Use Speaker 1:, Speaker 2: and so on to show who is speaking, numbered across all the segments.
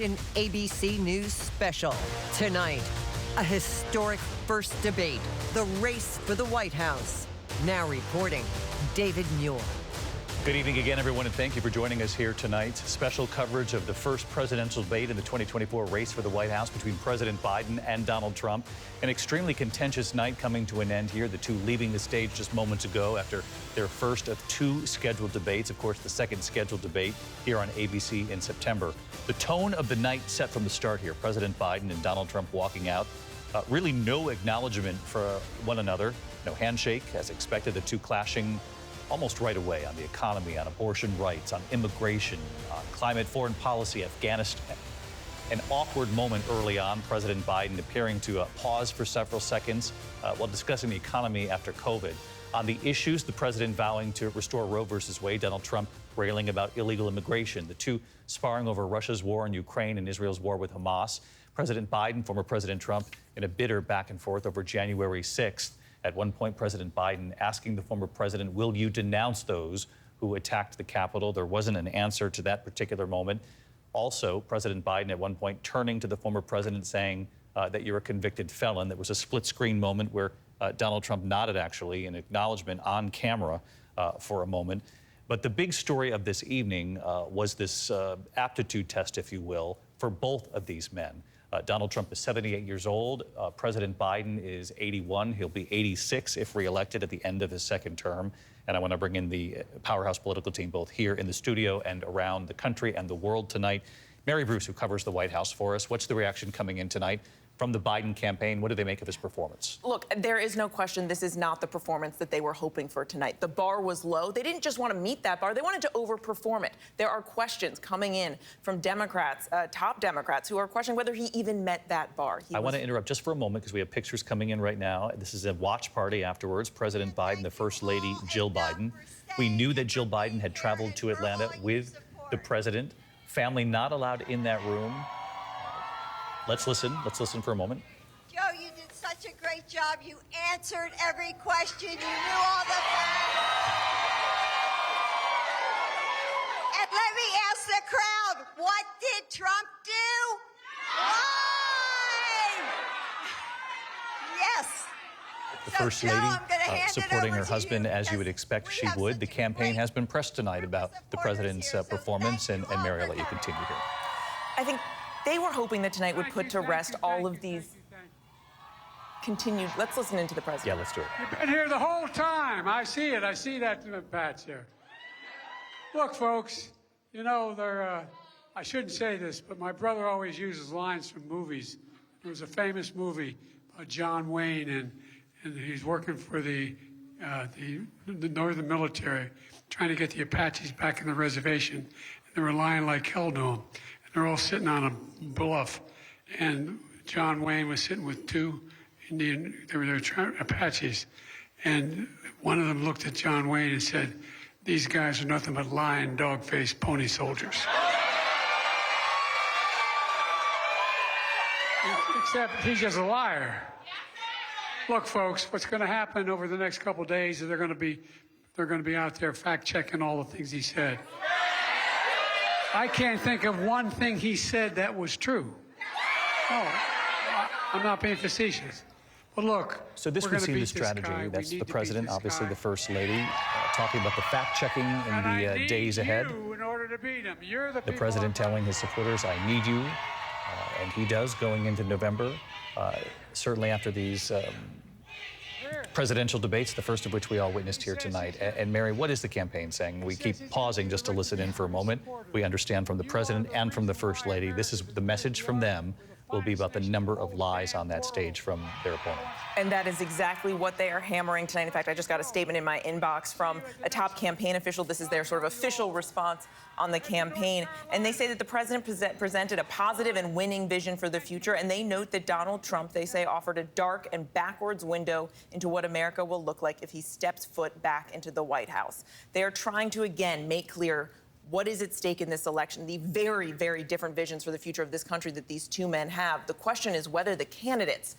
Speaker 1: An ABC News special. Tonight, a historic first debate, the race for the White House. Now reporting, David Muir.
Speaker 2: Good evening again, everyone, and thank you for joining us here tonight. Special coverage of the first presidential debate in the 2024 race for the White House between President Biden and Donald Trump. An extremely contentious night coming to an end here. The two leaving the stage just moments ago after their first of two scheduled debates. Of course, the second scheduled debate here on ABC in September. The tone of the night set from the start here. President Biden and Donald Trump walking out. Really no acknowledgement for one another. No handshake, as expected. The two clashing almost right away on the economy, on abortion rights, on immigration, on climate, foreign policy, Afghanistan. An awkward moment early on, President Biden appearing to pause for several seconds while discussing the economy after COVID. On the issues, the president vowing to restore Roe versus Wade, Donald Trump railing about illegal immigration, the two sparring over Russia's war in Ukraine and Israel's war with Hamas. President Biden, former President Trump, in a bitter back and forth over January 6th. At one point, President Biden asking the former president, will you denounce those who attacked the Capitol? There wasn't an answer to that particular moment. Also, President Biden at one point turning to the former president saying that you're a convicted felon. There was a split screen moment where Donald Trump nodded, actually, in acknowledgement on camera for a moment. But the big story of this evening was this aptitude test, if you will, for both of these men. Donald Trump is 78 years old. President Biden is 81. He'll be 86 if reelected at the end of his second term. And I want to bring in the powerhouse political team, both here in the studio and around the country and the world tonight. Mary Bruce, who covers the White House for us. What's the reaction coming in tonight from the Biden campaign? What do they make of his performance?
Speaker 3: Look, there is no question this is not the performance that they were hoping for tonight. The bar was low. They didn't just want to meet that bar. They wanted to overperform it. There are questions coming in from Democrats, top Democrats, who are questioning whether he even met that bar. I
Speaker 2: want to interrupt just for a moment because we have pictures coming in right now. This is a watch party afterwards. President Biden, the First Lady, Jill Biden. We knew that Jill Biden had traveled to Atlanta with the president. Family not allowed in that room. Let's listen for a moment.
Speaker 4: Joe, you did such a great job. You answered every question. You knew all the facts. And let me ask the crowd, what did Trump do? Lie! Yes.
Speaker 2: The First Lady supporting her husband, as you would expect she would. The campaign has been pressed tonight about the president's performance, and Mary, I'll let you continue here.
Speaker 3: I think they were hoping that tonight would put to rest all of these continued. Let's listen into the president.
Speaker 2: Yeah, let's do it.
Speaker 5: You've been here the whole time. I see it. I see that patch there. Look, folks, you know, I shouldn't say this, but my brother always uses lines from movies. There was a famous movie by John Wayne, and he's working for the Northern military, trying to get the Apaches back in the reservation. And they were lying like hell to him. They're all sitting on a bluff, and John Wayne was sitting with two Indian, they were Apaches, and one of them looked at John Wayne and said, these guys are nothing but lying, dog-faced pony soldiers. Except he's just a liar. Look, folks, what's going to happen over the next couple of days is they're going to be out there fact-checking all the things he said. I can't think of one thing he said that was true. No, I'm not being facetious. But look,
Speaker 2: so this would seem the strategy. That's the president, obviously the First Lady, talking about the fact-checking in the days ahead.
Speaker 5: In order to beat him. You're the
Speaker 2: president telling his supporters, I need you. And he does going into November, certainly after these presidential debates, the first of which we all witnessed here tonight. And Mary, what is the campaign saying? We keep pausing just to listen in for a moment. We understand from the president and from the First Lady, this is the message from them will be about the number of lies on that stage from their opponent.
Speaker 3: And that is exactly what they are hammering tonight. In fact, I just got a statement in my inbox from a top campaign official. This is their sort of official response on the campaign. And they say that the president presented a positive and winning vision for the future. And they note that Donald Trump, they say, offered a dark and backwards window into what America will look like if he steps foot back into the White House. They are trying to, again, make clear what is at stake in this election, the very, very different visions for the future of this country that these two men have. The question is whether the candidates,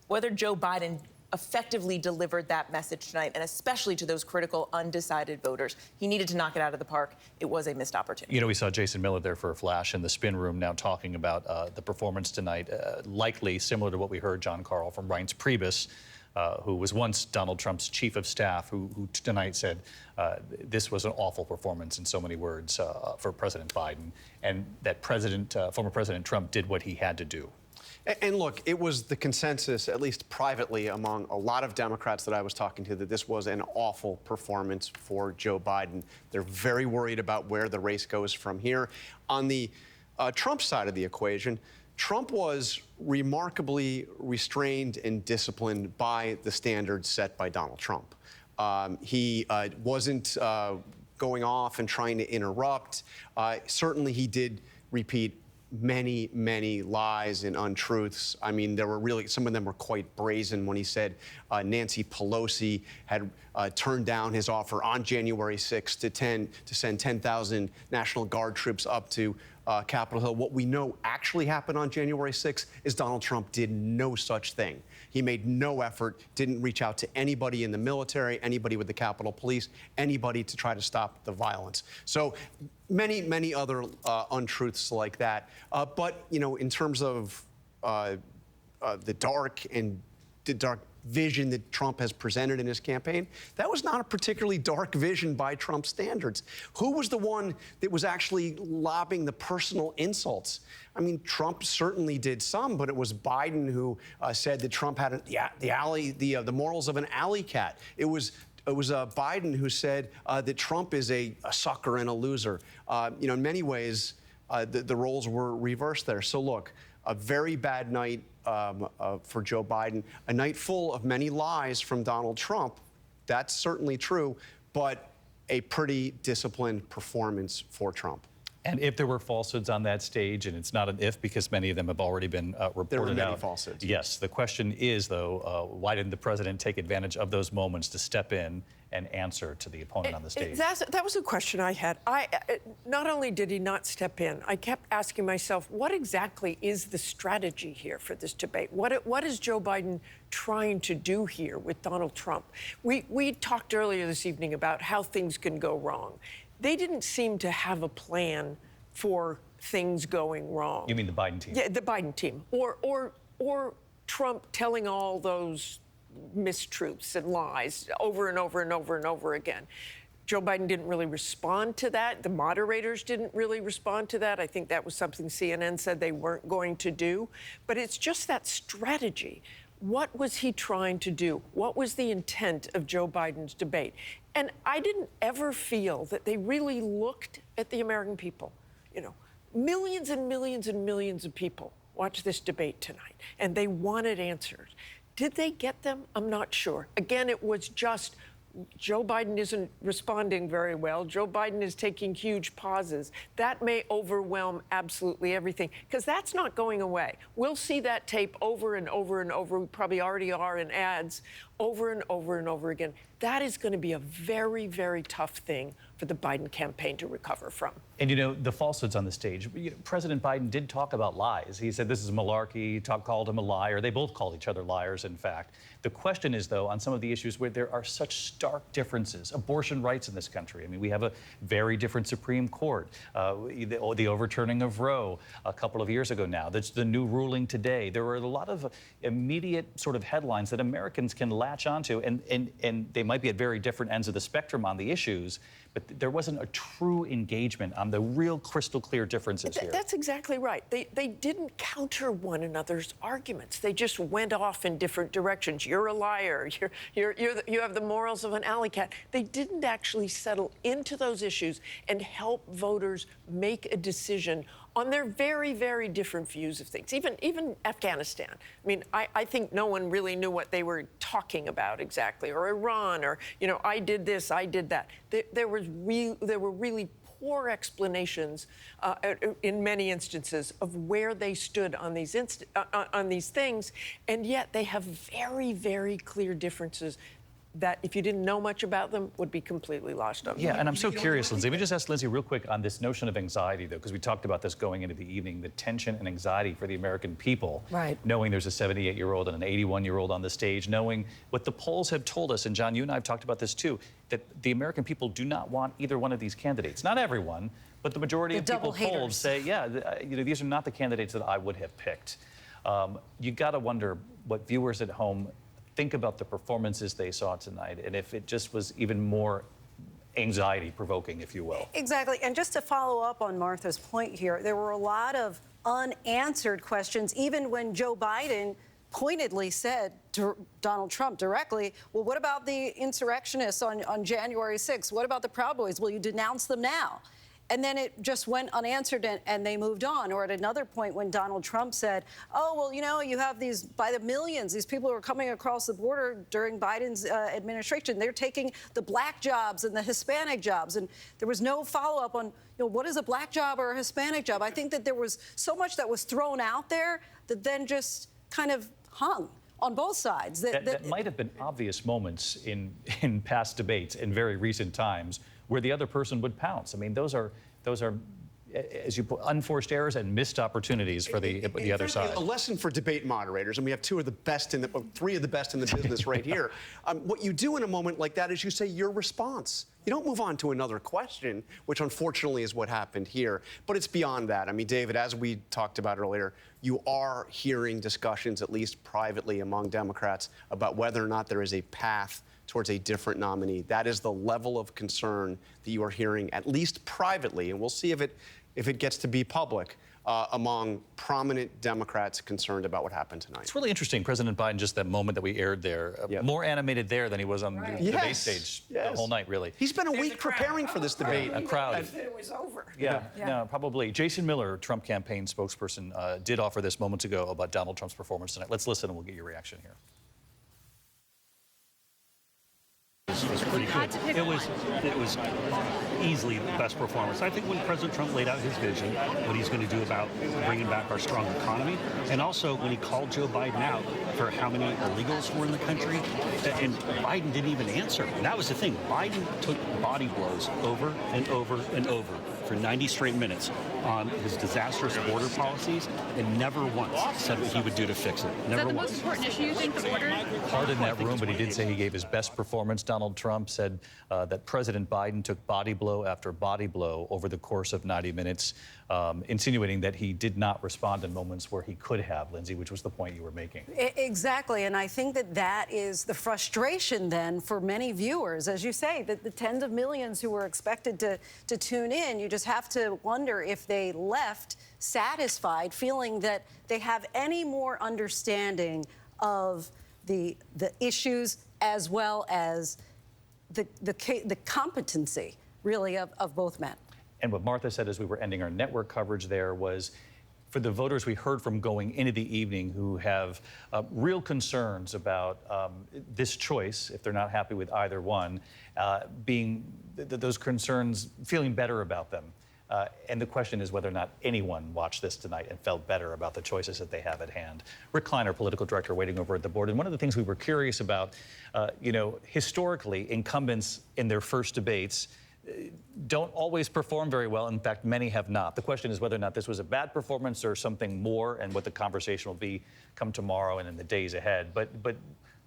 Speaker 3: whether Joe Biden effectively delivered that message tonight, and especially to those critical undecided voters. He needed to knock it out of the park. It was a missed opportunity.
Speaker 2: You know, we saw Jason Miller there for a flash in the spin room now talking about the performance tonight, likely similar to what we heard, John Carl, from Reince Priebus, who was once Donald Trump's chief of staff, who tonight said this was an awful performance in so many words for President Biden, and that former President Trump did what he had to do.
Speaker 6: And look, it was the consensus, at least privately, among a lot of Democrats that I was talking to, that this was an awful performance for Joe Biden. They're very worried about where the race goes from here. On the Trump side of the equation, Trump was remarkably restrained and disciplined by the standards set by Donald Trump. He wasn't going off and trying to interrupt. Certainly, he did repeat many lies and untruths. I mean, there were really, some of them were quite brazen when he said Nancy Pelosi had turned down his offer on January 6th to send 10,000 National Guard troops up to Capitol Hill. What we know actually happened on January 6th is Donald Trump did no such thing. He made no effort, didn't reach out to anybody in the military, anybody with the Capitol Police, anybody to try to stop the violence. So many other untruths like that. But, you know, in terms of the dark vision that Trump has presented in his campaign, that was not a particularly dark vision by Trump standards. Who was the one that was actually lobbing the personal insults? I mean, Trump certainly did some, but it was Biden who said that Trump had the morals of an alley cat. It was Biden who said that Trump is a sucker and a loser. You know, in many ways, the roles were reversed there. So look, a very bad night for Joe Biden, a night full of many lies from Donald Trump. That's certainly true, but a pretty disciplined performance for Trump.
Speaker 2: And if there were falsehoods on that stage, and it's not an if because many of them have already been reported out.
Speaker 6: There were many falsehoods.
Speaker 2: Yes. The question is, though, why didn't the president take advantage of those moments to step in and answer to the opponent on the stage?
Speaker 7: That was a question I had. Not only did he not step in, I kept asking myself, what exactly is the strategy here for this debate? What is Joe Biden trying to do here with Donald Trump? We talked earlier this evening about how things can go wrong. They didn't seem to have a plan for things going wrong.
Speaker 2: You mean the Biden team?
Speaker 7: Yeah, the Biden team. Or Trump telling all those mistruths and lies over and over and over and over again. Joe Biden didn't really respond to that. The moderators didn't really respond to that. I think that was something CNN said they weren't going to do. But it's just that strategy. What was he trying to do? What was the intent of Joe Biden's debate? And I didn't ever feel that they really looked at the American people. You know, millions and millions and millions of people watched this debate tonight, and they wanted answers. Did they get them? I'm not sure. Again, it was just Joe Biden isn't responding very well. Joe Biden is taking huge pauses. That may overwhelm absolutely everything, because that's not going away. We'll see that tape over and over and over. We probably already are in ads over and over and over again. That is going to be a very, very tough thing for the Biden campaign to recover from.
Speaker 2: And, you know, the falsehoods on the stage, President Biden did talk about lies. He said this is malarkey. He called him a liar. They both called each other liars, in fact. The question is, though, on some of the issues where there are such stark differences, abortion rights in this country. I mean, we have a very different Supreme Court. The overturning of Roe a couple of years ago now. That's the new ruling today. There were a lot of immediate sort of headlines that Americans can latch onto, and they might be at very different ends of the spectrum on the issues, but there wasn't a true engagement on the real crystal clear differences here.
Speaker 7: That's exactly right. They didn't counter one another's arguments. They just went off in different directions. You're a liar. You have the morals of an alley cat. They didn't actually settle into those issues and help voters make a decision on their very, very different views of things. Even Afghanistan. I mean, I think no one really knew what they were talking about exactly, or Iran, or, you know, I did this, I did that. There were really poor explanations in many instances of where they stood on these things, and yet they have very, very clear differences that if you didn't know much about them, would be completely lost on.
Speaker 2: Yeah, and I'm so curious, Linsey. Let me just ask Linsey real quick on this notion of anxiety, though, because we talked about this going into the evening, the tension and anxiety for the American people,
Speaker 7: right?
Speaker 2: Knowing there's a 78-year-old and an 81-year-old on the stage, knowing what the polls have told us, and John, you and I have talked about this too, that the American people do not want either one of these candidates. Not everyone, but the majority of people polled say, yeah, you know, these are not the candidates that I would have picked. You got to wonder what viewers at home think about the performances they saw tonight, and if it just was even more anxiety-provoking, if you will.
Speaker 8: Exactly, and just to follow up on Martha's point here, there were a lot of unanswered questions, even when Joe Biden pointedly said to Donald Trump directly, well, what about the insurrectionists on January 6th? What about the Proud Boys? Will you denounce them now? And then it just went unanswered and they moved on. Or at another point when Donald Trump said, oh, well, you know, you have these, by the millions, these people who are coming across the border during Biden's administration. They're taking the black jobs and the Hispanic jobs. And there was no follow-up on, you know, what is a black job or a Hispanic job? I think that there was so much that was thrown out there that then just kind of hung on both sides.
Speaker 2: That might have been obvious moments in past debates in very recent times where the other person would pounce. I mean, those are, as you put, unforced errors and missed opportunities for the other side.
Speaker 6: A lesson for debate moderators, and we have three of the best in the business right here. What you do in a moment like that is you say your response. You don't move on to another question, which unfortunately is what happened here. But it's beyond that. I mean, David, as we talked about earlier, you are hearing discussions, at least privately among Democrats, about whether or not there is a path towards a different nominee. That is the level of concern that you are hearing, at least privately, and we'll see if it gets to be public, among prominent Democrats concerned about what happened tonight.
Speaker 2: It's really interesting, President Biden, just that moment that we aired there, more animated there than he was on the debate stage the whole night, really.
Speaker 6: He's been a week preparing for this debate.
Speaker 2: A crowd.
Speaker 7: It was over.
Speaker 2: Yeah, no, probably. Jason Miller, Trump campaign spokesperson, did offer this moments ago about Donald Trump's performance tonight. Let's listen and we'll get your reaction here.
Speaker 9: It was pretty good. It was easily the best performance. I think when President Trump laid out his vision, what he's going to do about bringing back our strong economy, and also when he called Joe Biden out for how many illegals were in the country, and Biden didn't even answer. And that was the thing. Biden took body blows over and over and over for 90 straight minutes on his disastrous border policies and never once said what he would do to fix it. Never once.
Speaker 10: Is that the most important issue, you think, the border?
Speaker 2: Hard in that room, but he did say he gave his best performance. Donald Trump said that President Biden took body blow after body blow over the course of 90 minutes, insinuating that he did not respond in moments where he could have, Linsey, which was the point you were making.
Speaker 8: Exactly, and I think that is the frustration then for many viewers. As you say, that the tens of millions who were expected to tune in, you just have to wonder if they left satisfied, feeling that they have any more understanding of the issues as well as the competency, really, of both men.
Speaker 2: And what Martha said as we were ending our network coverage there was, for the voters we heard from going into the evening who have real concerns about this choice, if they're not happy with either one, those concerns, feeling better about them. And the question is whether or not anyone watched this tonight and felt better about the choices that they have at hand. Rick Kleiner, political director, waiting over at the board. And one of the things we were curious about, you know, historically, incumbents in their first debates don't always perform very well. In fact, many have not. The question is whether or not this was a bad performance or something more, and what the conversation will be come tomorrow and in the days ahead. But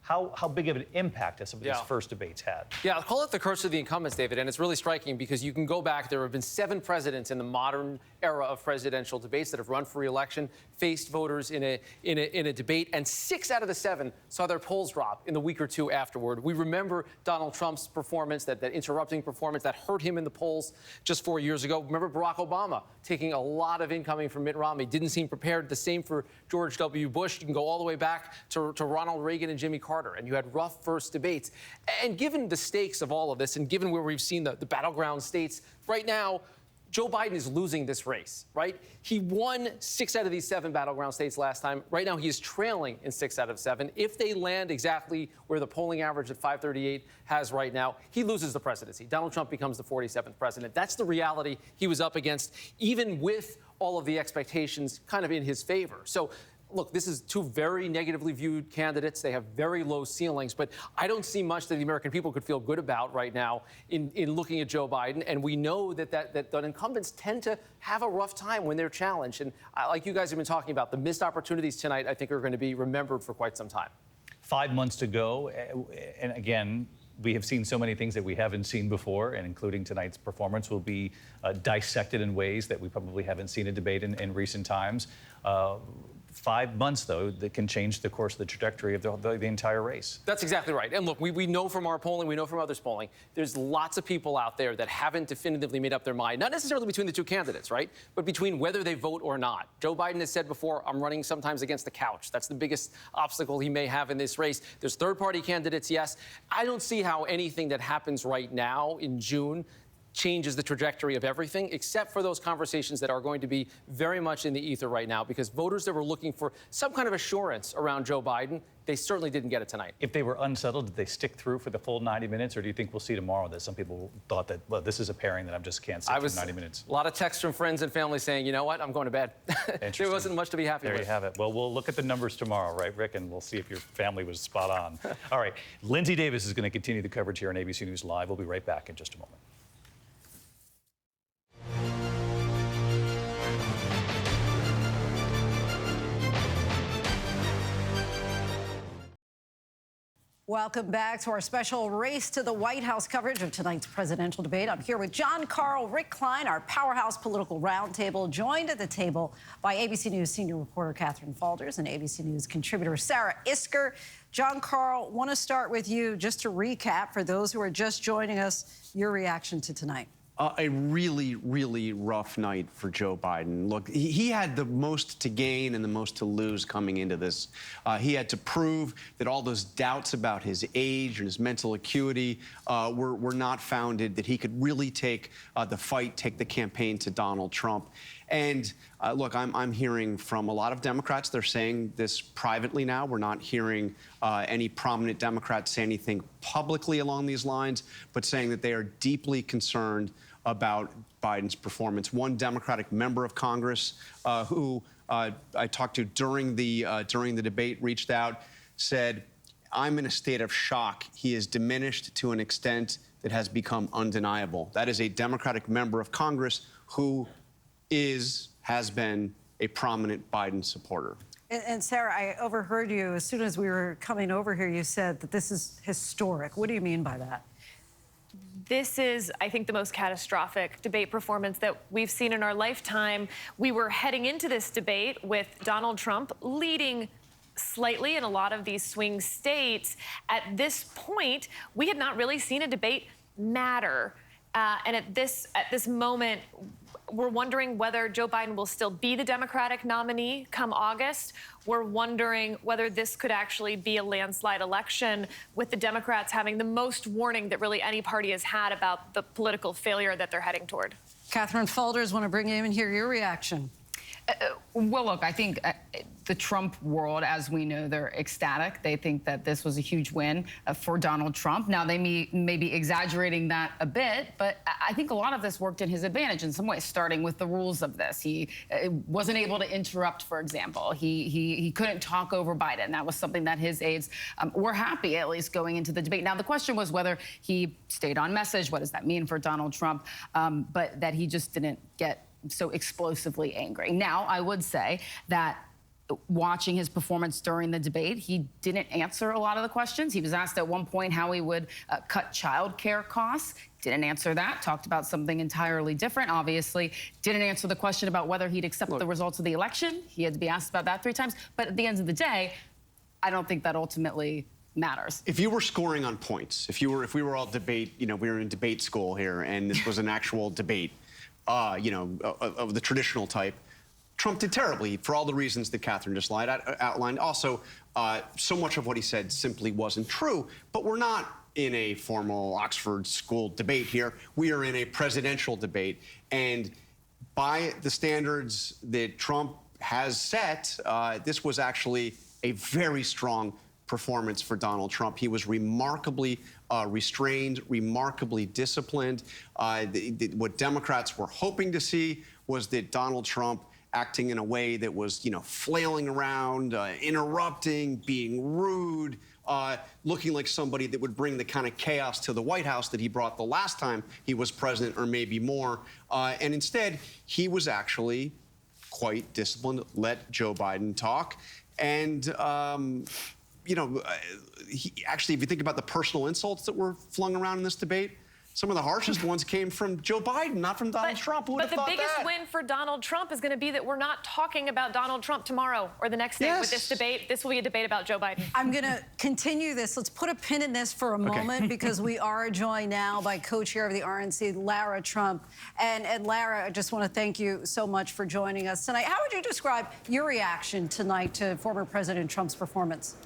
Speaker 2: how big of an impact has some of these first debates had?
Speaker 11: Yeah, I'll call it the curse of the incumbents, David, and it's really striking because you can go back. There have been 7 presidents in the modern era of presidential debates that have run for re-election, faced voters in a debate, and 6 out of the 7 saw their polls drop in the week or two afterward. We remember Donald Trump's performance, that interrupting performance that hurt him in the polls just 4 years ago. Remember Barack Obama taking a lot of incoming from Mitt Romney, didn't seem prepared. The same for George W. Bush. You can go all the way back to Ronald Reagan and Jimmy Carter, and you had rough first debates. And given the stakes of all of this, and given where we've seen the battleground states, right now, Joe Biden is losing this race, right? He won 6 out of these 7 battleground states last time. Right now, he is trailing in 6 out of 7. If they land exactly where the polling average at 538 has right now, he loses the presidency. Donald Trump becomes the 47th president. That's the reality he was up against, even with all of the expectations kind of in his favor. So look, this is two very negatively viewed candidates. They have very low ceilings, but I don't see much that the American people could feel good about right now in looking at Joe Biden. And we know that incumbents tend to have a rough time when they're challenged. And like you guys have been talking about, the missed opportunities tonight, I think, are going to be remembered for quite some time.
Speaker 2: 5 months to go. And again, we have seen so many things that we haven't seen before, and including tonight's performance will be dissected in ways that we probably haven't seen a debate in recent times. 5 months, though, that can change the course of the trajectory of the entire race.
Speaker 11: That's exactly right. And look, we know from our polling, we know from others' polling, there's lots of people out there that haven't definitively made up their mind, not necessarily between the two candidates, right, but between whether they vote or not. Joe Biden has said before, I'm running sometimes against the couch. That's the biggest obstacle he may have in this race. There's third-party candidates, yes. I don't see how anything that happens right now in June changes the trajectory of everything, except for those conversations that are going to be very much in the ether right now, because voters that were looking for some kind of assurance around Joe Biden, they certainly didn't get it tonight.
Speaker 2: If they were unsettled, did they stick through for the full 90 minutes, or do you think we'll see tomorrow that some people thought that, well, this is a pairing that I just can't sit through 90 minutes?
Speaker 11: A lot of texts from friends and family saying, you know what, I'm going to bed. There wasn't much to be happy with.
Speaker 2: There you have it. Well, we'll look at the numbers tomorrow, right, Rick, and we'll see if your family was spot on. All right, Linsey Davis is going to continue the coverage here on ABC News Live. We'll be right back in just a moment.
Speaker 8: Welcome back to our special Race to the White House coverage of tonight's presidential debate. I'm here with John Karl, Rick Klein, our powerhouse political roundtable, joined at the table by ABC News senior reporter Catherine Faulders and ABC News contributor Sarah Isker. John Karl, want to start with you just to recap for those who are just joining us, your reaction to tonight.
Speaker 6: A really, really rough night for Joe Biden. Look, he had the most to gain and the most to lose coming into this. He had to prove that all those doubts about his age and his mental acuity were not founded, that he could really take the fight, take the campaign to Donald Trump. And look, I'm hearing from a lot of Democrats, they're saying this privately now. We're not hearing any prominent Democrats say anything publicly along these lines, but saying that they are deeply concerned about Biden's performance. One Democratic member of Congress who I talked to during the debate reached out, said, I'm in a state of shock. He is diminished to an extent that has become undeniable. That is a Democratic member of Congress who has been a prominent Biden supporter.
Speaker 8: And Sarah, I overheard you as soon as we were coming over here, you said that this is historic. What do you mean by that?
Speaker 10: This is, I think, the most catastrophic debate performance that we've seen in our lifetime. We were heading into this debate with Donald Trump leading slightly in a lot of these swing states. At this point, we had not really seen a debate matter. And at this moment, we're wondering whether Joe Biden will still be the Democratic nominee come August. We're wondering whether this could actually be a landslide election, with the Democrats having the most warning that really any party has had about the political failure that they're heading toward.
Speaker 8: Catherine Faulders, want to bring you in and hear your reaction.
Speaker 12: Well, look, I think the Trump world, as we know, they're ecstatic. They think that this was a huge win for Donald Trump. Now, they may be exaggerating that a bit, but I think a lot of this worked in his advantage in some ways, starting with the rules of this. He wasn't able to interrupt, for example. He couldn't talk over Biden. That was something that his aides were happy, at least, going into the debate. Now, the question was whether he stayed on message. What does that mean for Donald Trump? But that he just didn't get so explosively angry. Now, I would say that watching his performance during the debate, he didn't answer a lot of the questions. He was asked at one point how he would cut child care costs. Didn't answer that. Talked about something entirely different, obviously. Didn't answer the question about whether he'd accept the results of the election. He had to be asked about that 3 times. But at the end of the day, I don't think that ultimately matters.
Speaker 6: If you were scoring on points, if we were all debate, we were in debate school here, and this was an actual debate, of the traditional type, Trump did terribly for all the reasons that Catherine just outlined. Also, so much of what he said simply wasn't true. But we're not in a formal Oxford school debate here. We are in a presidential debate. And by the standards that Trump has set, this was actually a very strong performance for Donald Trump. He was remarkably restrained, remarkably disciplined. What Democrats were hoping to see was that Donald Trump acting in a way that was, flailing around, interrupting, being rude, looking like somebody that would bring the kind of chaos to the White House that he brought the last time he was president, or maybe more. And instead, he was actually quite disciplined, let Joe Biden talk. And, actually, if you think about the personal insults that were flung around in this debate, some of the harshest ones came from Joe Biden, not from Donald Trump. Who would have thought that?
Speaker 10: But the biggest win for Donald Trump is going to be that we're not talking about Donald Trump tomorrow or the next day with this debate. This will be a debate about Joe Biden.
Speaker 8: I'm going to continue this. Let's put a pin in this for a moment because we are joined now by co-chair of the RNC, Lara Trump. And Lara, I just want to thank you so much for joining us tonight. How would you describe your reaction tonight to former President Trump's performance?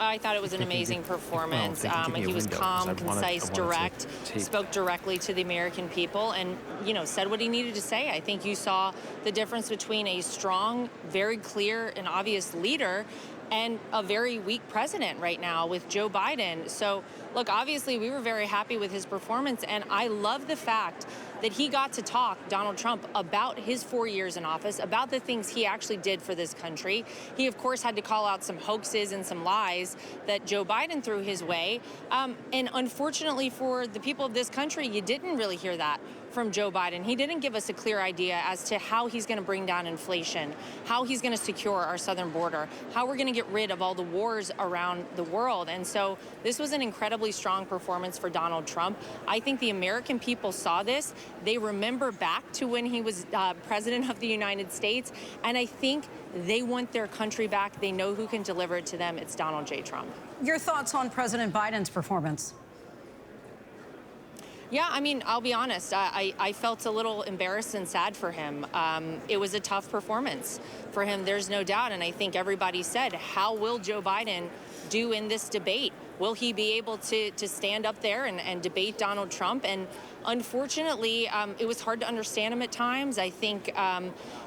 Speaker 13: I thought it was an amazing performance. He was calm, concise, direct, spoke directly to the American people and, said what he needed to say. I think you saw the difference between a strong, very clear and obvious leader and a very weak president right now with Joe Biden. So, look, obviously we were very happy with his performance, and I love the fact that he got to talk, Donald Trump, about his 4 years in office, about the things he actually did for this country. He, of course, had to call out some hoaxes and some lies that Joe Biden threw his way. And unfortunately for the people of this country, you didn't really hear that from Joe Biden. He didn't give us a clear idea as to how he's going to bring down inflation, how he's going to secure our southern border, how we're going to get rid of all the wars around the world. And so this was an incredibly strong performance for Donald Trump. I think the American people saw this. They remember back to when he was president of the United States, and I think they want their country back. They know who can deliver it to them. It's Donald J. Trump.
Speaker 8: Your thoughts on President Biden's performance?
Speaker 13: Yeah, I mean, I'll be honest. I felt a little embarrassed and sad for him. It was a tough performance for him, there's no doubt. And I think everybody said, how will Joe Biden do in this debate? Will he be able to stand up there and debate Donald Trump? And unfortunately, it was hard to understand him at times. I think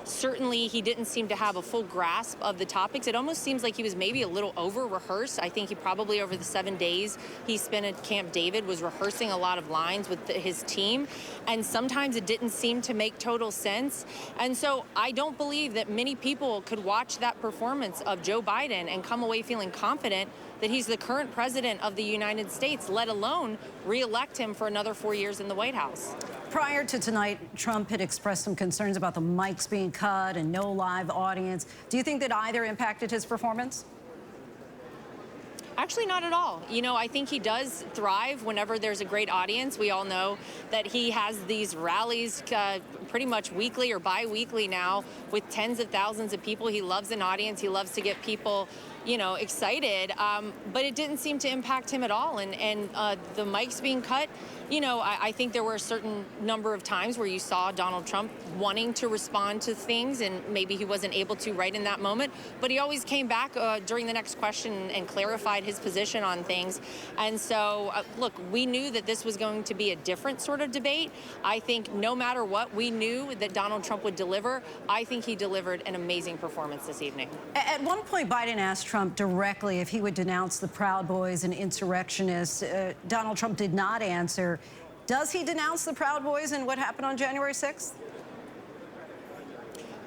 Speaker 13: certainly he didn't seem to have a full grasp of the topics. It almost seems like he was maybe a little over-rehearsed. I think he probably, over the 7 days he spent at Camp David, was rehearsing a lot of lines with his team. And sometimes it didn't seem to make total sense. And so I don't believe that many people could watch that performance of Joe Biden and come away feeling confident that he's the current president of the United States, let alone re-elect him for another 4 years in the White House.
Speaker 8: Prior to tonight, Trump had expressed some concerns about the mics being cut and no live audience. Do you think that either impacted his performance?
Speaker 13: Actually, not at all. I think he does thrive whenever there's a great audience. We all know that he has these rallies pretty much weekly or bi-weekly now with tens of thousands of people. He loves an audience. He loves to get people, excited. But it didn't seem to impact him at all. And the mics being cut, I think there were a certain number of times where you saw Donald Trump wanting to respond to things, and maybe he wasn't able to right in that moment. But he always came back during the next question and clarified his position on things. And so, look, we knew that this was going to be a different sort of debate. I think no matter what, we knew that Donald Trump would deliver. I think he delivered an amazing performance this evening.
Speaker 8: At one point, Biden asked Trump directly if he would denounce the Proud Boys and insurrectionists. Donald Trump did not answer. Does he denounce the Proud Boys and what happened on January 6th?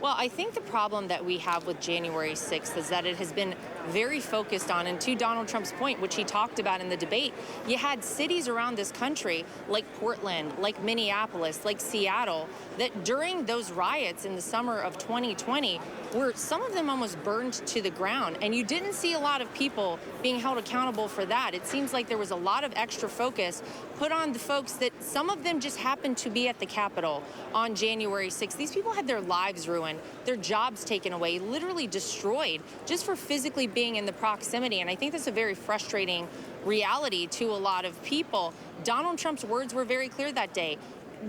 Speaker 13: Well, I think the problem that we have with January 6th is that it has been very focused on, and to Donald Trump's point, which he talked about in the debate, you had cities around this country like Portland, like Minneapolis, like Seattle, that during those riots in the summer of 2020, were some of them almost burned to the ground. And you didn't see a lot of people being held accountable for that. It seems like there was a lot of extra focus put on the folks that some of them just happened to be at the Capitol on January 6th. These people had their lives ruined, their jobs taken away, literally destroyed just for physically being in the proximity. And I think that's a very frustrating reality to a lot of people. Donald Trump's words were very clear that day.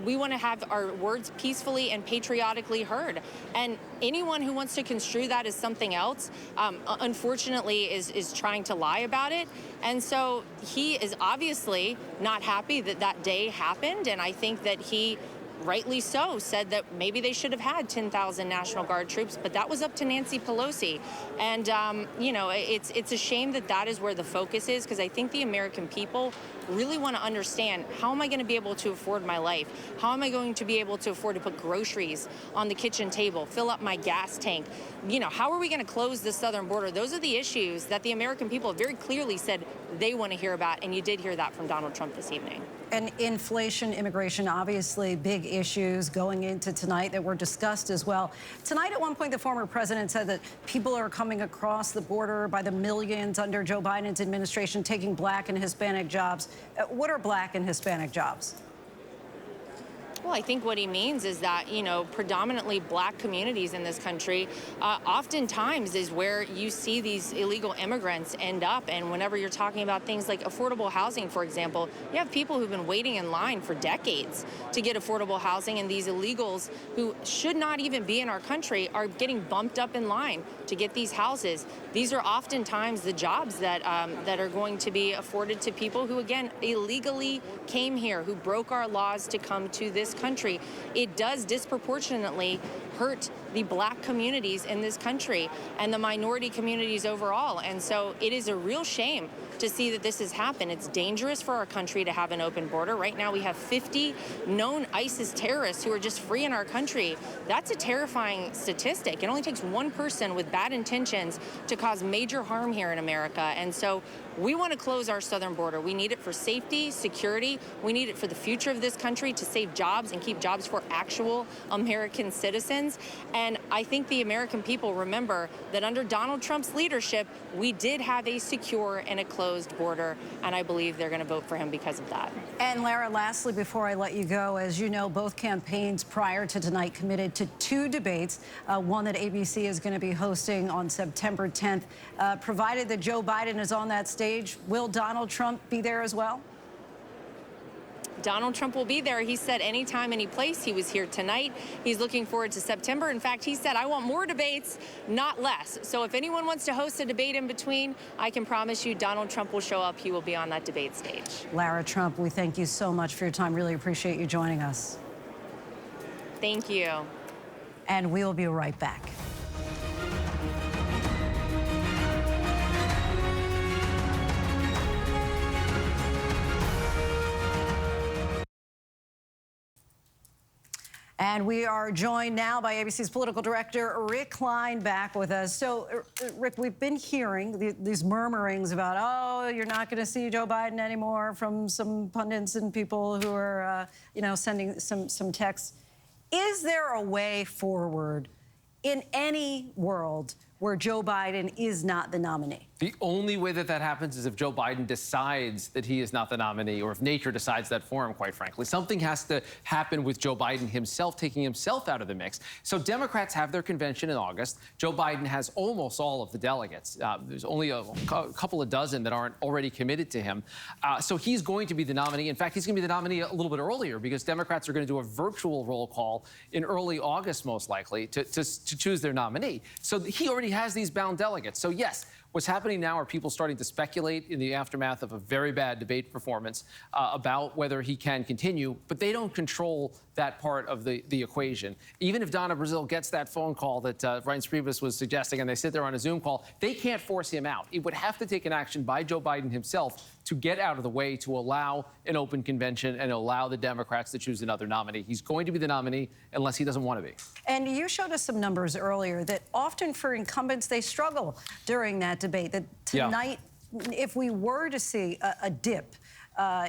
Speaker 13: We want to have our words peacefully and patriotically heard. And anyone who wants to construe that as something else, unfortunately, is trying to lie about it. And so he is obviously not happy that that day happened. And I think that he, rightly so, said that maybe they should have had 10,000 National Guard troops, but that was up to Nancy Pelosi. And, it's a shame that that is where the focus is, because I think the American people really want to understand, how am I going to be able to afford my life? How am I going to be able to afford to put groceries on the kitchen table, fill up my gas tank? You know, how are we going to close the southern border? Those are the issues that the American people very clearly said they want to hear about, and you did hear that from Donald Trump this evening.
Speaker 8: And inflation, immigration, obviously big issues going into tonight that were discussed as well. Tonight, at one point, the former president said that people are coming across the border by the millions under Joe Biden's administration, taking Black and Hispanic jobs. What are Black and Hispanic jobs?
Speaker 13: Well, I think what he means is that, you know, predominantly Black communities in this country oftentimes is where you see these illegal immigrants end up. And whenever you're talking about things like affordable housing, for example, you have people who've been waiting in line for decades to get affordable housing, and these illegals who should not even be in our country are getting bumped up in line to get these houses. These are oftentimes the jobs that that are going to be afforded to people who, again, illegally came here, who broke our laws to come to this country. It does disproportionately hurt the Black communities in this country and the minority communities overall. And so it is a real shame to see that this has happened. It's dangerous for our country to have an open border. Right now we have 50 known ISIS terrorists who are just free in our country. That's a terrifying statistic. It only takes one person with bad intentions to cause major harm here in America. And so we want to close our southern border. We need it for safety, security. We need it for the future of this country, to save jobs and keep jobs for actual American citizens. And I think the American people remember that under Donald Trump's leadership, we did have a secure and a closed border, and I believe they're going to vote for him because of that.
Speaker 8: And Lara, lastly, before I let you go, as you know, both campaigns prior to tonight committed to 2 debates, one that ABC is going to be hosting on September 10th. Provided that Joe Biden is on that stage, will Donald Trump be there as well?
Speaker 13: Donald Trump will be there. He said anytime, any place. He was here tonight. He's looking forward to September. In fact, he said, I want more debates, not less. So if anyone wants to host a debate in between, I can promise you Donald Trump will show up. He will be on that debate stage.
Speaker 8: Lara Trump, we thank you so much for your time. Really appreciate you joining us.
Speaker 13: Thank you.
Speaker 8: And we will be right back. And we are joined now by ABC's political director, Rick Klein, back with us. So, Rick, we've been hearing these murmurings about, oh, you're not going to see Joe Biden anymore, from some pundits and people who are, you know, sending some texts. Is there a way forward in any world where Joe Biden is not the nominee?
Speaker 11: The only way that that happens is if Joe Biden decides that he is not the nominee, or if nature decides that for him, quite frankly. Something has to happen with Joe Biden himself, taking himself out of the mix. So Democrats have their convention in August. Joe Biden has almost all of the delegates. There's only a couple of dozen that aren't already committed to him. So he's going to be the nominee. In fact, he's going to be the nominee a little bit earlier, because Democrats are going to do a virtual roll call in early August, most likely, to choose their nominee. So he already has these bound delegates. So yes, what's happening now are people starting to speculate in the aftermath of a very bad debate performance about whether he can continue, but they don't control that part of the equation. Even if Donna Brazile gets that phone call that Reince Priebus was suggesting, and they sit there on a Zoom call, they can't force him out. It would have to take an action by Joe Biden himself to get out of the way, to allow an open convention and allow the Democrats to choose another nominee. He's going to be the nominee unless he doesn't want to be.
Speaker 8: And you showed us some numbers earlier that often for incumbents, they struggle during that debate. That tonight, if we were to see a dip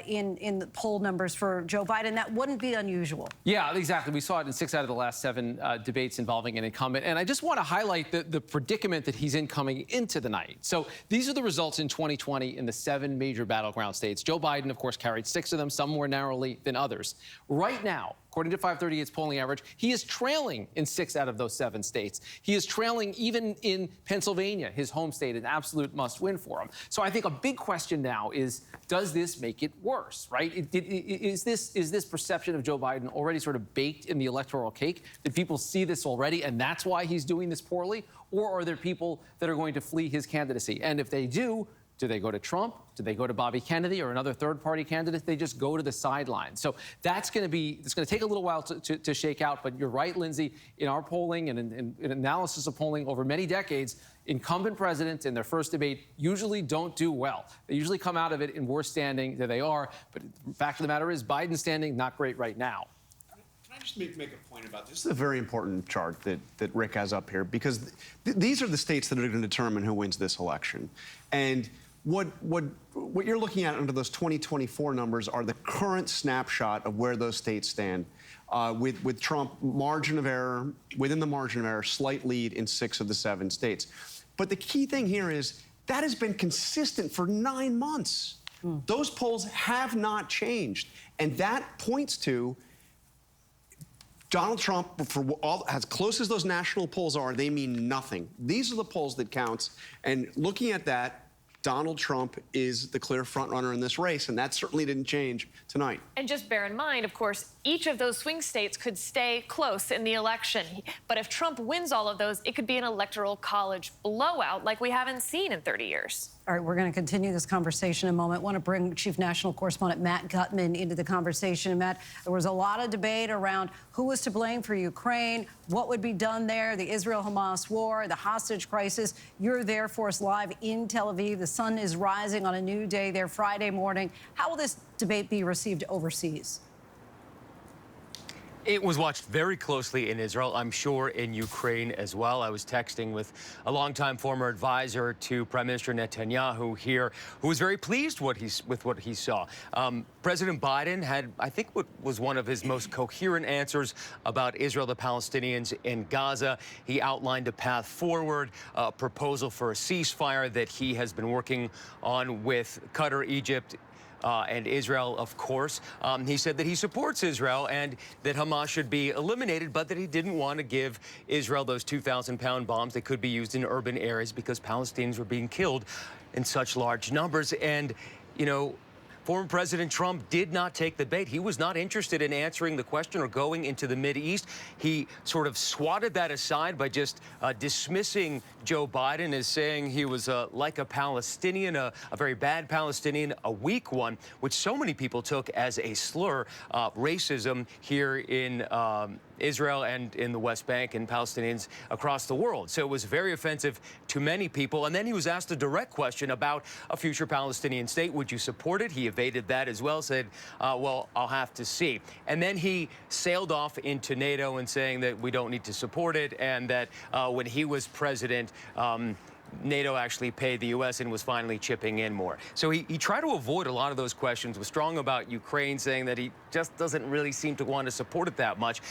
Speaker 8: in the poll numbers for Joe Biden, that wouldn't be unusual.
Speaker 11: Yeah, exactly. We saw it in 6 out of the last 7 debates involving an incumbent. And I just want to highlight the predicament that he's in coming into the night. So these are the results in 2020 in the 7 major battleground states. Joe Biden, of course, carried 6 of them, some more narrowly than others. Right now, according to 538's polling average, he is trailing in 6 out of those 7 states. He is trailing even in Pennsylvania, his home state, an absolute must-win for him. So I think a big question now is, does this make it worse, right? Is this perception of Joe Biden already sort of baked in the electoral cake? Did people see this already, and that's why he's doing this poorly? Or are there people that are going to flee his candidacy? And if they do, Do they go to Trump? Do they go to Bobby Kennedy or another third-party candidate? They just go to the sidelines. So it's going to take a little while to shake out. But you're right, Lindsay. In our polling and in analysis of polling over many decades, incumbent presidents in their first debate usually don't do well. They usually come out of it in worse standing than they are. But the fact of the matter is, Biden's standing not great right now.
Speaker 6: Can I just make a point about this? This is a very important chart that Rick has up here, because these are the states that are going to determine who wins this election. And what you're looking at under those 2024 numbers are the current snapshot of where those states stand. With Trump, margin of error, within the margin of error, slight lead in 6 of the 7 states. But the key thing here is that has been consistent for 9 months. Those polls have not changed. And that points to Donald Trump, for as close as those national polls are, they mean nothing. These are the polls that count. And looking at that, Donald Trump is the clear frontrunner in this race, and that certainly didn't change tonight.
Speaker 10: And just bear in mind, of course, each of those swing states could stay close in the election. But if Trump wins all of those, it could be an electoral college blowout like we haven't seen in 30 years.
Speaker 8: All right, we're going to continue this conversation in a moment. I want to bring Chief National Correspondent Matt Gutman into the conversation. And Matt, there was a lot of debate around who was to blame for Ukraine, what would be done there, the Israel-Hamas war, the hostage crisis. You're there for us live in Tel Aviv. The sun is rising on a new day there Friday morning. How will this debate be received overseas?
Speaker 14: It was watched very closely in Israel, I'm sure in Ukraine as well. I was texting with a longtime former advisor to Prime Minister Netanyahu here, who was very pleased with what he saw. President Biden had, I think, what was one of his most coherent answers about Israel, the Palestinians in Gaza. He outlined a path forward, a proposal for a ceasefire that he has been working on with Qatar, Egypt, and Israel, of course. He said that he supports Israel and that Hamas should be eliminated, but that he didn't want to give Israel those 2,000-pound bombs that could be used in urban areas because Palestinians were being killed in such large numbers. And, you know, former President Trump did not take the bait. He was not interested in answering the question or going into the Mideast. He sort of swatted that aside by just dismissing Joe Biden as saying he was like a Palestinian, a very bad Palestinian, a weak one, which so many people took as a slur. Racism here in Israel and in the West Bank and Palestinians across the world. So it was very offensive to many people. And then he was asked a direct question about a future Palestinian state. Would you support it? He evaded that as well, said, well, I'll have to see. And then he sailed off into NATO and saying that we don't need to support it, and that when he was president, NATO actually paid the U.S. and was finally chipping in more. So he tried to avoid a lot of those questions, was strong about Ukraine, saying that he just doesn't really seem to want to support it that much.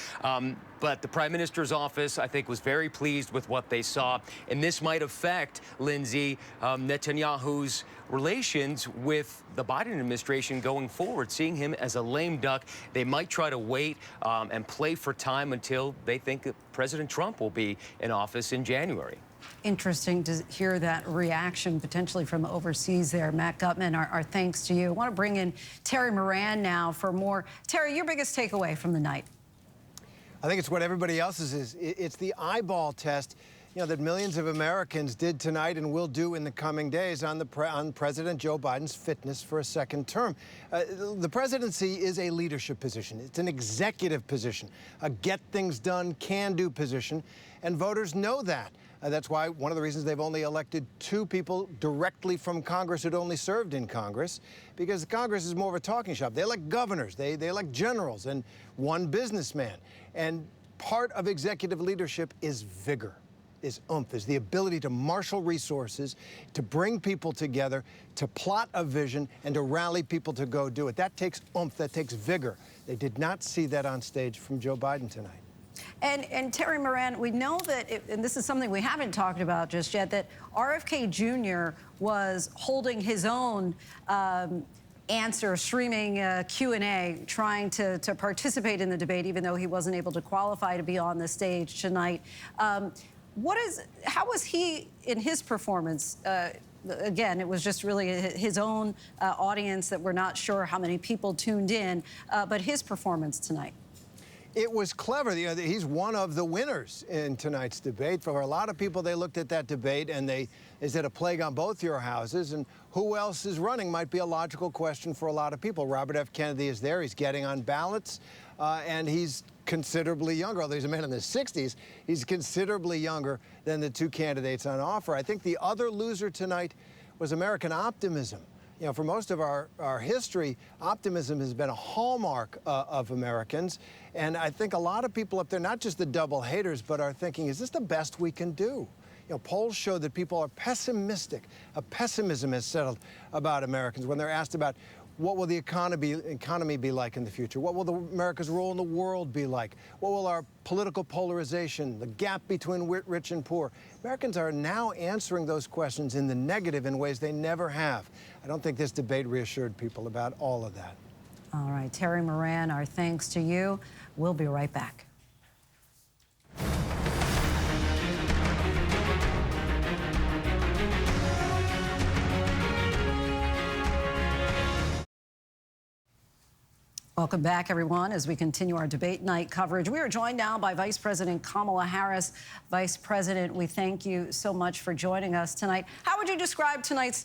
Speaker 14: But the Prime Minister's office, I think, was very pleased with what they saw. And this might affect, Lindsay, Netanyahu's relations with the Biden administration going forward, seeing him as a lame duck. They might try to wait and play for time until they think that President Trump will be in office in January.
Speaker 8: Interesting to hear that reaction potentially from overseas there. Matt Gutman, our thanks to you. I want to bring in Terry Moran now for more. Terry, your biggest takeaway from the night?
Speaker 15: I think it's what everybody else's is. It's the eyeball test, you know, that millions of Americans did tonight and will do in the coming days on President Joe Biden's fitness for a second term. The presidency is a leadership position. It's an executive position, a get things done, can-do position, and voters know that. That's why one of the reasons they've only elected 2 people directly from Congress who'd only served in Congress, because Congress is more of a talking shop. They elect governors, they elect generals, and 1 businessman. And part of executive leadership is vigor, is oomph, is the ability to marshal resources, to bring people together, to plot a vision, and to rally people to go do it. That takes oomph, that takes vigor. They did not see that on stage from Joe Biden tonight.
Speaker 8: And Terry Moran, we know that, and this is something we haven't talked about just yet, that RFK Jr. was holding his own answer, streaming Q&A, trying to participate in the debate, even though he wasn't able to qualify to be on the stage tonight. How was he in his performance? Again, it was just really his own audience that we're not sure how many people tuned in, but his performance tonight.
Speaker 15: It was clever. You know, he's one of the winners in tonight's debate. For a lot of people, they looked at that debate and they said a plague on both your houses. And who else is running might be a logical question for a lot of people. Robert F. Kennedy is there. He's getting on ballots. And he's considerably younger. Although he's a man in his 60s, he's considerably younger than the two candidates on offer. I think the other loser tonight was American optimism. You know, for most of our history, optimism has been a hallmark of Americans. And I think a lot of people up there, not just the double haters, but are thinking, is this the best we can do? You know, polls show that people are pessimistic. A pessimism has settled about Americans when they're asked about what will the economy be like in the future? What will America's role in the world be like? What will our political polarization, the gap between rich and poor? Americans are now answering those questions in the negative in ways they never have. I don't think this debate reassured people about all of that.
Speaker 8: All right, Terry Moran, our thanks to you. We'll be right back. Welcome back, everyone, as we continue our debate night coverage. We are joined now by Vice President Kamala Harris. Vice President, we thank you so much for joining us tonight. How would you describe tonight's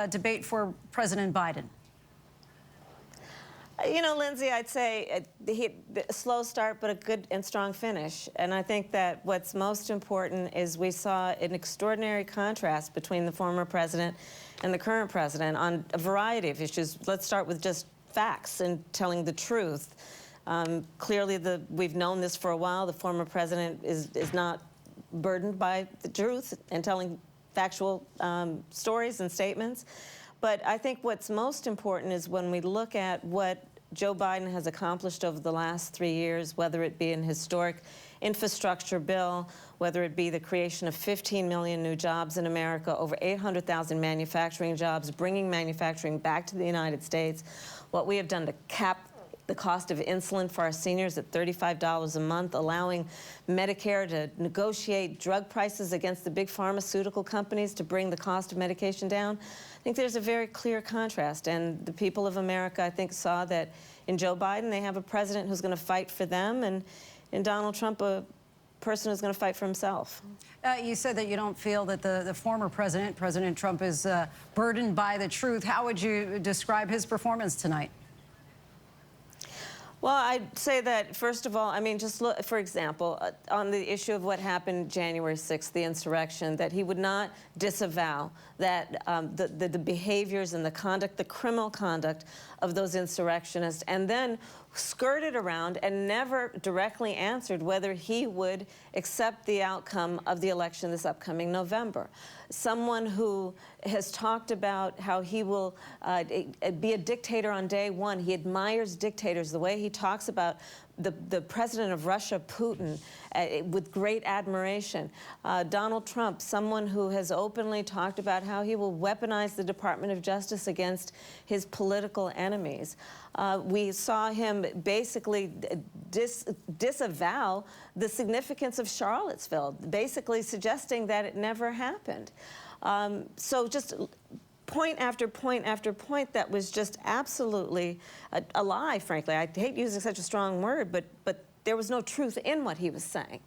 Speaker 8: debate for President Biden?
Speaker 16: You know, Lindsay, I'd say a slow start, but a good and strong finish. And I think that what's most important is we saw an extraordinary contrast between the former president and the current president on a variety of issues. Let's start with just facts and telling the truth. Clearly, we've known this for a while. The former president is not burdened by the truth and telling factual stories and statements. But I think what's most important is when we look at what Joe Biden has accomplished over the last 3 years, whether it be an historic infrastructure bill, whether it be the creation of 15 million new jobs in America, over 800,000 manufacturing jobs, bringing manufacturing back to the United States, what we have done to cap the cost of insulin for our seniors at $35 a month, allowing Medicare to negotiate drug prices against the big pharmaceutical companies to bring the cost of medication down. I think there's a very clear contrast, and the people of America, I think, saw that in Joe Biden they have a president who's going to fight for them, and in Donald Trump, a person who's going to fight for himself.
Speaker 8: You said that you don't feel that the former president, President Trump, is burdened by the truth. How would you describe his performance tonight?
Speaker 16: Well, I'd say that, first of all, I mean, just look, for example, on the issue of what happened January 6th, the insurrection, that he would not disavow that the behaviors and the conduct, the criminal conduct of those insurrectionists, and then skirted around and never directly answered whether he would accept the outcome of the election this upcoming November. Someone who has talked about how he will be a dictator on day one. He admires dictators, the way he talks about the president of Russia, Putin, with great admiration. Donald Trump, someone who has openly talked about how he will weaponize the Department of Justice against his political enemies. We saw him basically disavow the significance of Charlottesville, basically suggesting that it never happened. So just point after point after point that was just absolutely a lie, frankly. I hate using such a strong word, but there was no truth in what he was saying.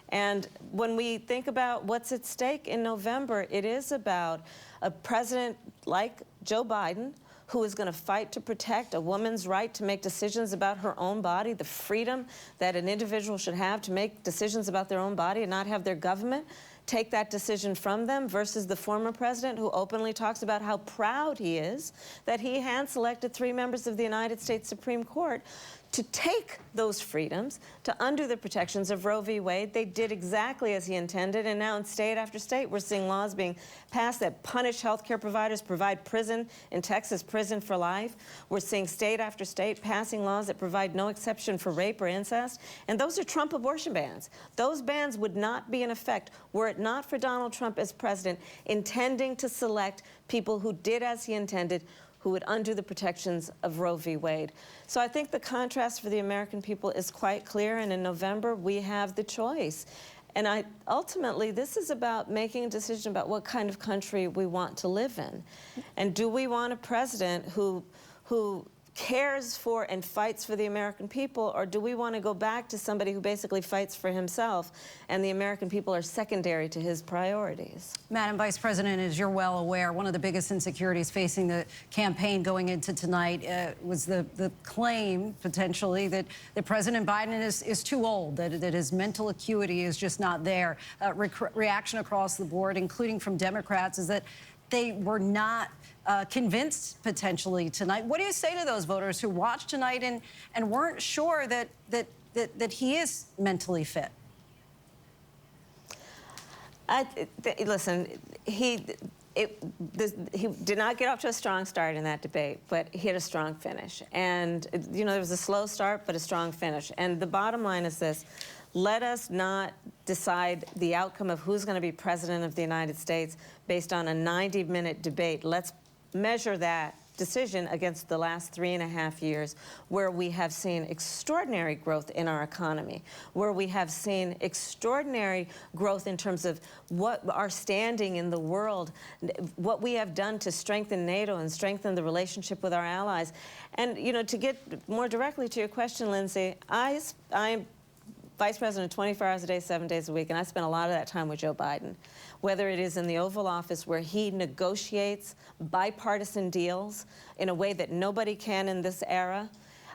Speaker 16: And when we think about what's at stake in November, it is about a president like Joe Biden, who is going to fight to protect a woman's right to make decisions about her own body, the freedom that an individual should have to make decisions about their own body and not have their government take that decision from them, versus the former president who openly talks about how proud he is that he hand-selected 3 members of the United States Supreme Court to take those freedoms, to undo the protections of Roe v. Wade. They did exactly as he intended, and now in state after state, we're seeing laws being passed that punish healthcare providers, provide prison, in Texas, prison for life. We're seeing state after state passing laws that provide no exception for rape or incest, and those are Trump abortion bans. Those bans would not be in effect were it not for Donald Trump as president intending to select people who did as he intended, who would undo the protections of Roe v. Wade. So I think the contrast for the American people is quite clear, and in November we have the choice. And ultimately, this is about making a decision about what kind of country we want to live in. And do we want a president who cares for and fights for the American people, or do we want to go back to somebody who basically fights for himself and the American people are secondary to his priorities?
Speaker 8: Madam Vice President, as you're well aware, one of the biggest insecurities facing the campaign going into tonight was the claim, potentially, that President Biden is too old, that his mental acuity is just not there. Reaction across the board, including from Democrats, is that they were not convinced potentially tonight. What do you say to those voters who watched tonight and weren't sure that he is mentally fit?
Speaker 16: Listen, he did not get off to a strong start in that debate, but he had a strong finish. And, you know, there was a slow start, but a strong finish. And the bottom line is this. Let us not decide the outcome of who's going to be president of the United States based on a 90-minute debate. Let's measure that decision against the last 3.5 years, where we have seen extraordinary growth in our economy, where we have seen extraordinary growth in terms of what our standing in the world, what we have done to strengthen NATO and strengthen the relationship with our allies. And, you know, to get more directly to your question, Linsey, I'm Vice President 24 hours a day, 7 days a week, and I spent a lot of that time with Joe Biden, whether it is in the Oval Office where he negotiates bipartisan deals in a way that nobody can in this era.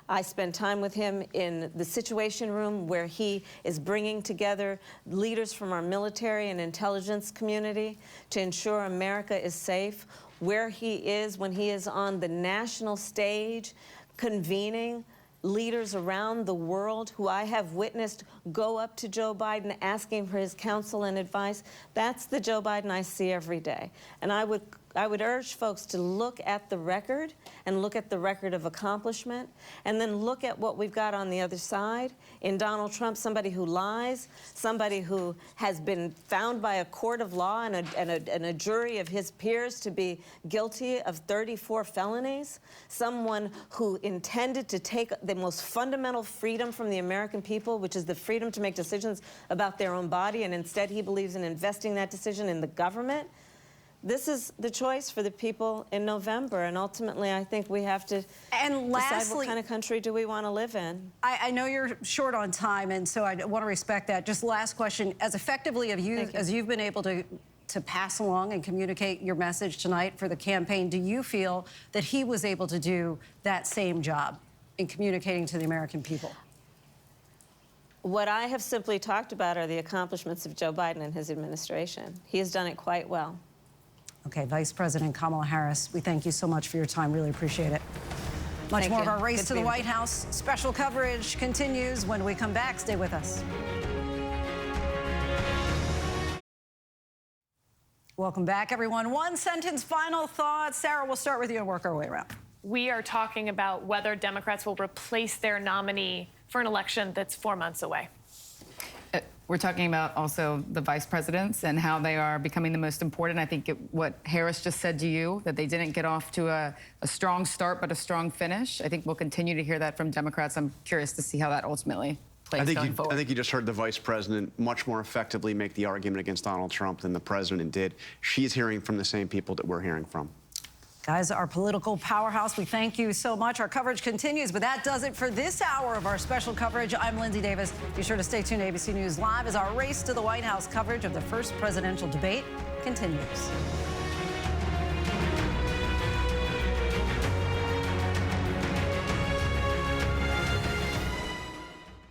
Speaker 16: I spend time with him in the Situation Room where he is bringing together leaders from our military and intelligence community to ensure America is safe, where he is when he is on the national stage convening leaders around the world who I have witnessed go up to Joe Biden asking for his counsel and advice. That's the Joe Biden I see every day. And I would urge folks to look at the record and look at the record of accomplishment and then look at what we've got on the other side in Donald Trump, somebody who lies, somebody who has been found by a court of law and a jury of his peers to be guilty of 34 felonies, someone who intended to take the most fundamental freedom from the American people, which is the freedom to make decisions about their own body, and instead he believes in investing that decision in the government. This is the choice for the people in November, and ultimately I think we have to decide what kind of country do we want to live in.
Speaker 8: I know you're short on time, and so I want to respect that. Just last question. As effectively as you've been able to pass along and communicate your message tonight for the campaign, do you feel that he was able to do that same job in communicating to the American people?
Speaker 16: What I have simply talked about are the accomplishments of Joe Biden and his administration. He has done it quite well.
Speaker 8: Okay, Vice President Kamala Harris, we thank you so much for your time. Really appreciate it. Much more of our race to the White House. Special coverage continues when we come back. Stay with us. Welcome back, everyone. One sentence, final thoughts. Sarah, we'll start with you and work our way around.
Speaker 10: We are talking about whether Democrats will replace their nominee for an election that's 4 months away.
Speaker 12: We're talking about also the vice presidents and how they are becoming the most important. I think what Harris just said to you, that they didn't get off to a strong start but a strong finish. I think we'll continue to hear that from Democrats. I'm curious to see how that ultimately plays going forward.
Speaker 6: I think you just heard the vice president much more effectively make the argument against Donald Trump than the president did. She's hearing from the same people that we're hearing from.
Speaker 8: Guys, our political powerhouse, we thank you so much. Our coverage continues, but that does it for this hour of our special coverage. I'm Linsey Davis. Be sure to stay tuned to ABC News Live as our race to the White House coverage of the first presidential debate continues.